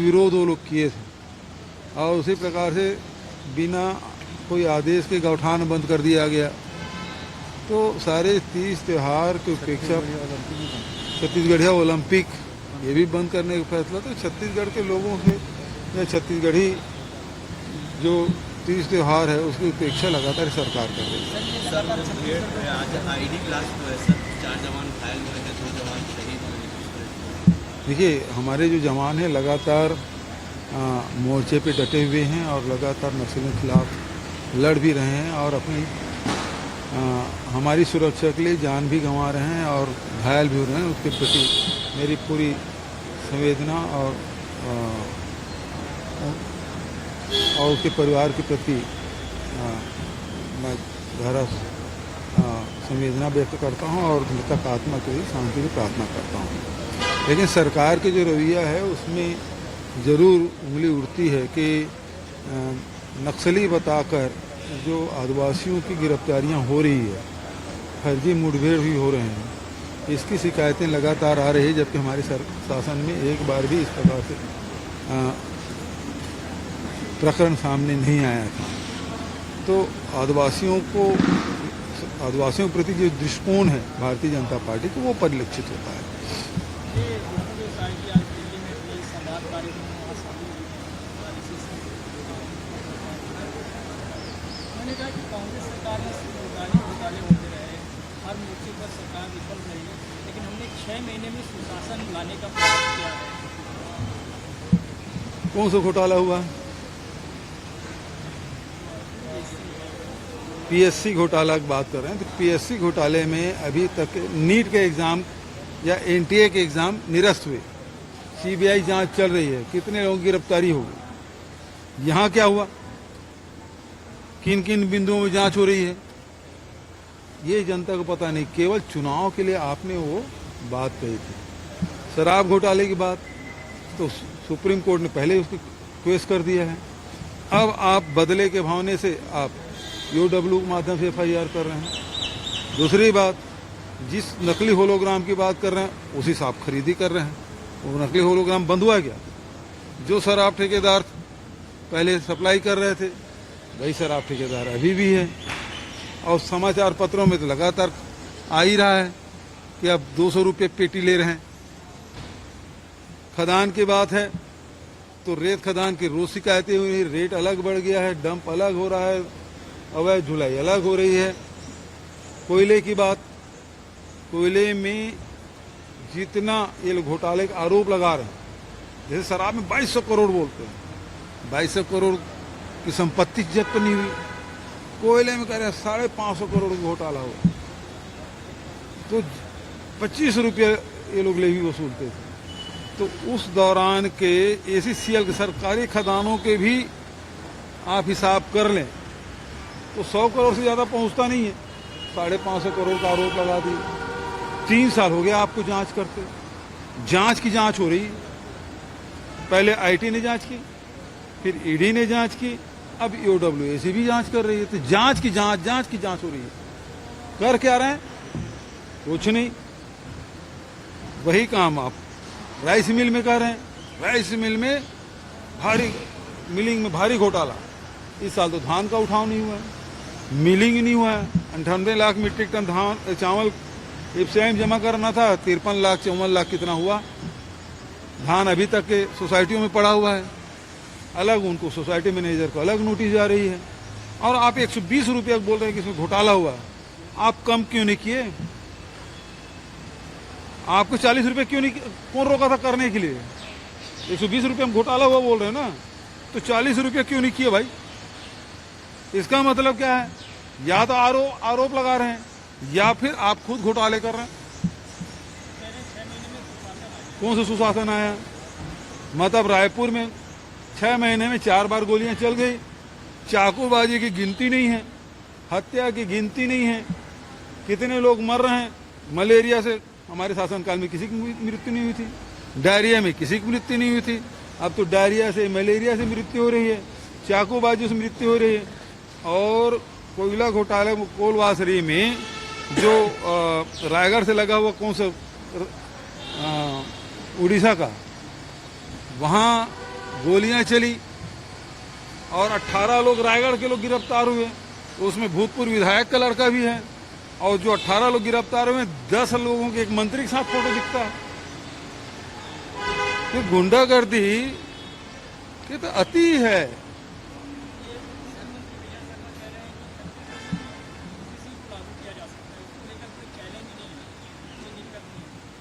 विरोध वो लोग किए थे, और उसी प्रकार से बिना कोई आदेश के गौठान बंद कर दिया गया। तो सारे 30 त्यौहार की उपेक्षा छत्तीसगढ़िया ओलंपिक ये भी बंद करने का फैसला, तो छत्तीसगढ़ के लोगों से या छत्तीसगढ़ी जो 30 त्यौहार है उसकी उपेक्षा लगातार सरकार कर रही है। आज आईडी ब्लास्ट हुआ है सर, 4 जवान घायल हुए हैं, 2 जवान शहीद हुए। देखिए, हमारे जो जवान हैं लगातार मोर्चे पे डटे हुए हैं और लगातार नक्सलियों के खिलाफ लड़ भी रहे हैं और अपनी हमारी सुरक्षा के लिए जान भी गंवा रहे हैं और घायल भी हो रहे हैं। उसके प्रति मेरी पूरी संवेदना और उसके परिवार के प्रति मैं गहरा संवेदना व्यक्त करता हूं और मृतक आत्मा के लिए शांति की प्रार्थना करता हूं। लेकिन सरकार की जो रवैया है उसमें ज़रूर उंगली उड़ती है कि नक्सली बताकर जो आदिवासियों की गिरफ्तारियां हो रही है, फर्जी मुठभेड़ भी हो रहे हैं, इसकी शिकायतें लगातार आ रही है, जबकि हमारे शासन में एक बार भी इस प्रकार से प्रकरण सामने नहीं आया था। तो आदिवासियों के प्रति जो दृष्टिकोण है भारतीय जनता पार्टी को वो परिलक्षित होता है। मैंने कहा कि कांग्रेस सरकार ने घोटाले होते रहे, हर मोर्चे पर सरकार विफल रही, लेकिन हमने 6 महीने में सुशासन लाने का प्रयास किया है। कौन सा घोटाला हुआ? पीएससी घोटाला की बात कर रहे हैं। तो पीएससी घोटाले में अभी तक नीट के एग्ज़ाम या एनटीए के एग्ज़ाम निरस्त हुए, सीबीआई जांच चल रही है, कितने लोगों की गिरफ्तारी हो गई। यहाँ क्या हुआ, किन किन बिंदुओं में जांच हो रही है, ये जनता को पता नहीं। केवल चुनाव के लिए आपने वो बात कही थी। शराब घोटाले की बात तो सुप्रीम कोर्ट ने पहले उसको केस कर दिया है। अब आप बदले के भावने से आप यूडब्ल्यू के माध्यम से एफआईआर कर रहे हैं। दूसरी बात, जिस नकली होलोग्राम की बात कर रहे हैं उसी से आप खरीदी कर रहे हैं। वो नकली होलोग्राम बंद हुआ क्या? जो शराब ठेकेदार पहले सप्लाई कर रहे थे वही शराब ठेकेदार अभी भी है। और समाचार पत्रों में तो लगातार आ ही रहा है कि अब 200 रुपये पेटी ले रहे हैं। खदान की बात है तो रेत खदान की रोज शिकायतें हुई, रेट अलग बढ़ गया है, डंप अलग हो रहा है, अवैध ढुलाई अलग हो रही है। कोयले की बात, कोयले में जितना ये लोग घोटाले का आरोप लगा रहे हैं, जैसे शराब में 2200 करोड़ बोलते हैं, 2200 करोड़ की संपत्ति जब्त नहीं हुई, कोयले में कह रहे हैं 550 करोड़ का घोटाला हुआ। तो 25 रुपये ये लोग ले भी वसूलते थे। तो उस दौरान के एसीसीएल के सरकारी खदानों के भी आप हिसाब कर लें तो 100 करोड़ से ज़्यादा पहुंचता नहीं है। 550 करोड़ का आरोप लगा दिए। 3 साल हो गया आपको जांच करते, जांच की जांच हो रही है। पहले आईटी ने जांच की, फिर ईडी ने जांच की, अब ईओडब्ल्यूएसी भी जांच कर रही है। तो जांच की जांच हो रही है। कर क्या रहे हैं? कुछ नहीं। वही काम आप राइस मिल में कर रहे हैं। राइस मिल में मिलिंग में भारी घोटाला। इस साल तो धान का उठाव नहीं हुआ है, मिलिंग नहीं हुआ है। 98 लाख मीट्रिक टन धान चावल एफसीआई जमा करना था, 53 लाख 54 लाख कितना हुआ। धान अभी तक के सोसाइटियों में पड़ा हुआ है। अलग उनको सोसाइटी मैनेजर को अलग नोटिस जा रही है। और आप 120 रुपये बोल रहे हैं कि इसमें घोटाला हुआ। आप कम क्यों नहीं किए? आपको 40 रुपये क्यों नहीं, कौन रोका था करने के लिए? 120 रुपये में घोटाला हुआ बोल रहे हैं ना, तो 40 रुपये क्यों नहीं किए भाई? इसका मतलब क्या है? या तो आरोप लगा रहे हैं या फिर आप खुद घोटाले कर रहे हैं। कौन सा सुशासन आया? मतलब रायपुर में 6 महीने में 4 बार गोलियां चल गई। चाकूबाजी की गिनती नहीं है, हत्या की गिनती नहीं है। कितने लोग मर रहे हैं मलेरिया से? हमारे शासनकाल में किसी की मृत्यु नहीं हुई थी। डायरिया में किसी की मृत्यु नहीं हुई थी। अब तो डायरिया से, मलेरिया से मृत्यु हो रही है, चाकूबाजी से मृत्यु हो रही है। और कोयला घोटाले कोलवासरी में जो रायगढ़ से लगा हुआ कौन सा उड़ीसा का, वहाँ गोलियां चली और 18 लोग रायगढ़ के लोग गिरफ्तार हुए। उसमें भूतपूर्व विधायक का लड़का भी है। और जो 18 लोग गिरफ्तार हुए 10 लोगों के एक मंत्री के साथ फोटो दिखता है। तो गुंडागर्दी ये तो अति है।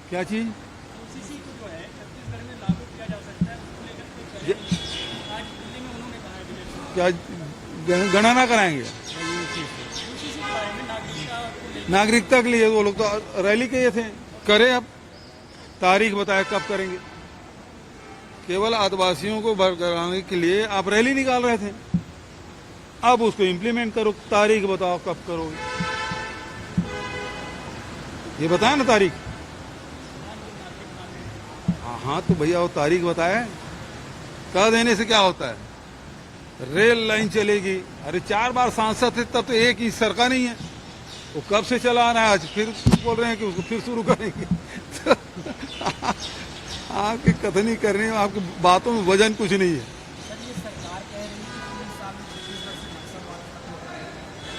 क्या चीज? यूसीसी को जो है छत्तीसगढ़ में लागू किया जा सकता है, उसको लेकर के आज दिल्ली में उन्होंने कहा है विजय क्या गणना कराएंगे यूसीसी के बारे में नागरिकता को लेकर नागरिकता के लिए? वो लोग तो रैली किए थे। करे अब तारीख बताए कब करेंगे। केवल आदिवासियों को बरकराने के लिए आप रैली निकाल रहे थे, अब उसको इम्प्लीमेंट करो। तारीख बताओ कब करोगे, ये बताए ना तारीख। हाँ तो भैया वो तारीख बताए। कह देने से क्या होता है? रेल लाइन चलेगी। अरे 4 बार सांसद थे तब तो एक ही सरकार नहीं है। वो कब से चला आ रहा है, आज फिर बोल रहे हैं कि उसको फिर शुरू करेंगे। तो आपकी कथनी करने में, आपकी बातों में वजन कुछ नहीं है। सर ये सरकार कह रही है कि 3 साल में छत्तीसगढ़ से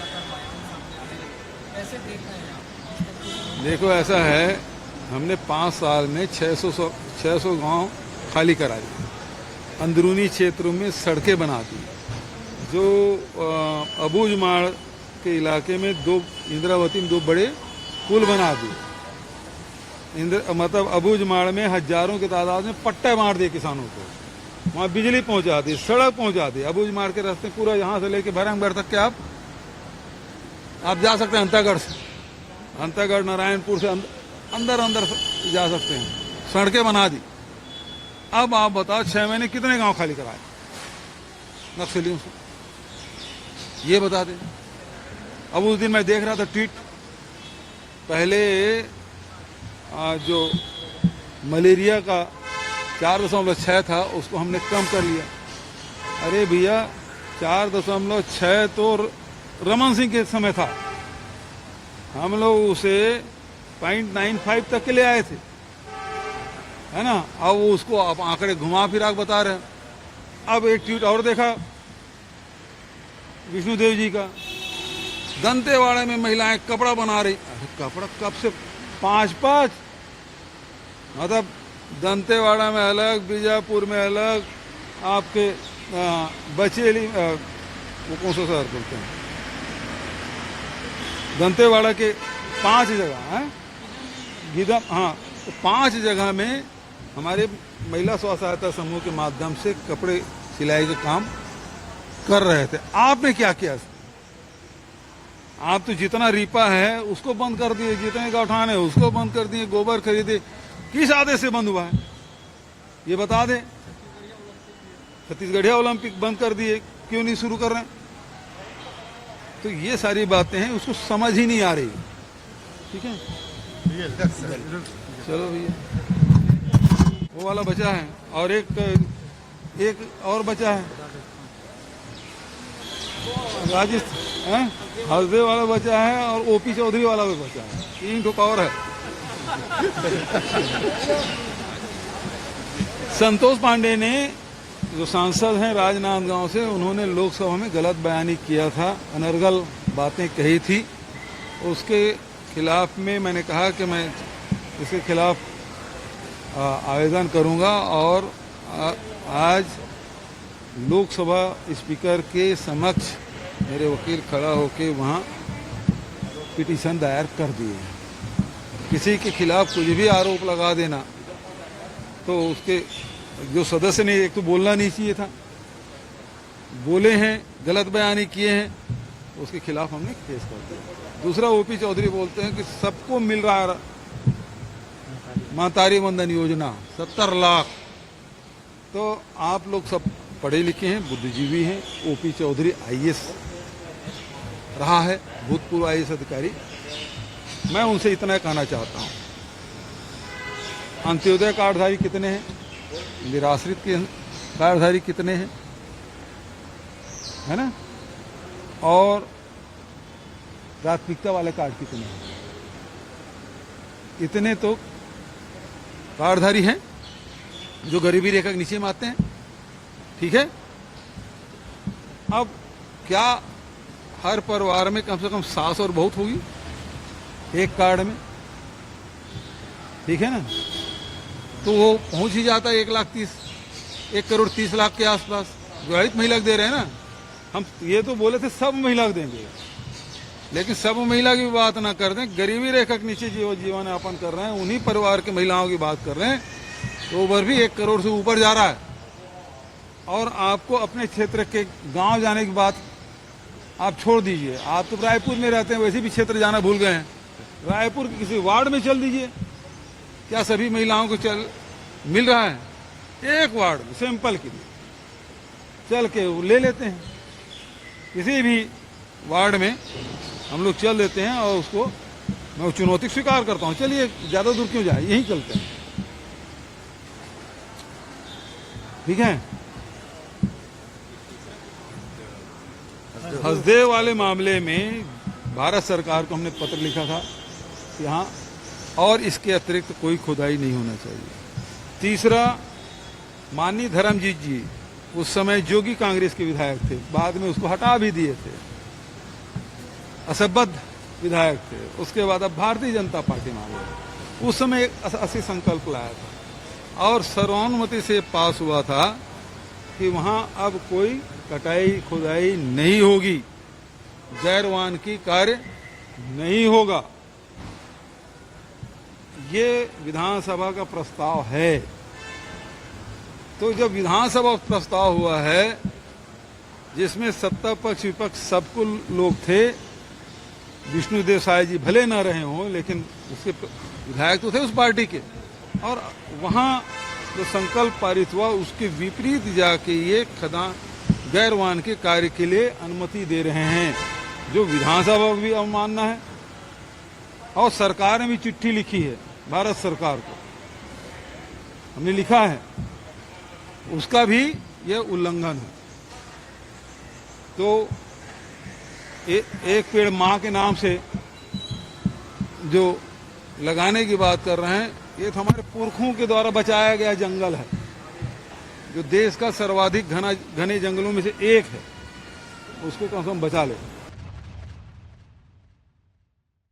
नक्सलवाद कैसे देख रहे हैं आप? देखो ऐसा है, हमने 5 साल में 600 गांव खाली करा दिए, अंदरूनी क्षेत्रों में सड़कें बना दी। जो अबूझमाड़ के इलाके में इंद्रावती में 2 बड़े पुल बना दिए। मतलब अबूझमाड़ में हजारों की तादाद में पट्टे बांट दिए किसानों को। वहाँ बिजली पहुंचा दी, सड़क पहुंचा दी। अबूझमाड़ के रास्ते पूरा यहाँ से लेके भरंगगढ़ तक के आप जा सकते हैं। अंतागढ़ से, अंतागढ़ नारायणपुर से अंदर जा सकते हैं। सड़कें बना दी। अब आप बताओ 6 महीने कितने गांव खाली कराए नक्सलियों से, ये बता दें। अब उस दिन मैं देख रहा था ट्वीट, पहले जो मलेरिया का 4.6 था उसको हमने कम कर लिया। अरे भैया 4.6 तो रमन सिंह के समय था, हम लोग उसे 0.95 तक के ले आए थे, है ना। अब उसको आप आंकड़े घुमा फिरा के बता रहे हैं। अब एक ट्वीट और देखा विष्णुदेव जी का, दंतेवाड़ा में महिलाएं कपड़ा बना रही। अरे कपड़ा कब से 5 मतलब दंतेवाड़ा में अलग, बीजापुर में अलग, आपके बचेली वो कौन सा शहर बोलते हैं, दंतेवाड़ा के 5 जगह हैं, गिदम, हाँ तो 5 जगह में हमारे महिला स्व सहायता समूह के माध्यम से कपड़े सिलाई का काम कर रहे थे। आपने क्या किया? आप तो जितना रीपा है उसको बंद कर दिए, जितने गौठान है उसको बंद कर दिए, गोबर खरीदे। किस आदेश से बंद हुआ है ये बता दें। छत्तीसगढ़िया ओलंपिक बंद कर दिए, क्यों नहीं शुरू कर रहे हैं? तो ये सारी बातें हैं, उसको समझ ही नहीं आ रही। ठीक है, चलो भैया वो वाला बचा है और एक और बचा है राजस्थान, हरदे वाला बचा है और ओपी चौधरी वाला भी बचा है। 3 ठोका और है। संतोष पांडे ने, जो सांसद हैं राजनांदगांव से, उन्होंने लोकसभा में गलत बयानी किया था, अनर्गल बातें कही थी। उसके खिलाफ में मैंने कहा कि मैं इसके खिलाफ आवेदन करूंगा और आज लोकसभा स्पीकर के समक्ष मेरे वकील खड़ा होकर वहाँ पिटीशन दायर कर दिए। किसी के खिलाफ कुछ भी आरोप लगा देना तो उसके जो सदस्य ने, एक तो बोलना नहीं चाहिए था, बोले हैं, गलत बयानी किए हैं, उसके खिलाफ हमने केस कर दिया। दूसरा ओपी चौधरी बोलते हैं कि सबको मिल रहा है महतारी वंदन योजना 70 लाख। तो आप लोग सब पढ़े लिखे हैं, बुद्धिजीवी हैं। ओपी चौधरी आईएएस रहा है, भूतपूर्व आईएएस अधिकारी। मैं उनसे इतना कहना चाहता हूं, अंत्योदय कार्डधारी कितने हैं, निराश्रित के कार्डधारी कितने हैं, है ना, और प्राथमिकता वाले कार्ड कितने हैं? इतने तो कार्डधारी हैं जो गरीबी रेखा के नीचे में आते हैं। ठीक है। अब क्या हर परिवार में कम से कम सास और बहुत होगी एक कार्ड में, ठीक है ना। तो वो पहुंच ही जाता है 1,30,00,000 के आसपास। विवाहित महिला को दे रहे हैं ना हम, ये तो बोले थे सब महिला को देंगे, लेकिन सब महिला की बात ना कर दें, गरीबी रेखा के नीचे जीवन यापन कर रहे हैं उन्हीं परिवार के महिलाओं की बात कर रहे हैं, तो ओवर भी 1 करोड़ से ऊपर जा रहा है। और आपको अपने क्षेत्र के गांव जाने की बात आप छोड़ दीजिए, आप तो रायपुर में रहते हैं, वैसे भी क्षेत्र जाना भूल गए हैं। रायपुर के किसी वार्ड में चल दीजिए, क्या सभी महिलाओं को मिल रहा है? एक वार्ड में सैंपल के लिए चल के वो ले लेते हैं, किसी भी वार्ड में हम लोग चल देते हैं और उसको मैं चुनौती स्वीकार करता हूं। चलिए ज्यादा दूर क्यों जाए, यहीं चलते हैं, ठीक है। हसदेव वाले मामले में भारत सरकार को हमने पत्र लिखा था कि हाँ, और इसके अतिरिक्त कोई खुदाई नहीं होना चाहिए। तीसरा, माननीय धर्मजीत जी उस समय जोगी कांग्रेस के विधायक थे, बाद में उसको हटा भी दिए थे, असंबद्ध विधायक थे, उसके बाद अब भारतीय जनता पार्टी में आ गए। उस समय एक ऐसी संकल्प लाया था और सर्वानुमति से पास हुआ था कि वहां अब कोई कटाई खुदाई नहीं होगी, गैरवान की कार्य नहीं होगा। ये विधानसभा का प्रस्ताव है। तो जब विधानसभा प्रस्ताव हुआ है जिसमें सत्ता पक्ष विपक्ष सबको लोग थे, विष्णुदेव साय जी भले न रहे हों लेकिन उसके विधायक तो थे उस पार्टी के, और वहां जो संकल्प पारित हुआ उसके विपरीत जाके ये खदान गैरवान के कार्य के लिए अनुमति दे रहे हैं, जो विधानसभा को भी अवमानना है। और सरकार ने भी चिट्ठी लिखी है भारत सरकार को, हमने लिखा है, उसका भी यह उल्लंघन है। तो एक पेड़ मां के नाम से जो लगाने की बात कर रहे हैं, ये तो हमारे पुरखों के द्वारा बचाया गया जंगल है, जो देश का सर्वाधिक घने जंगलों में से एक है, उसको कम से कम बचा ले।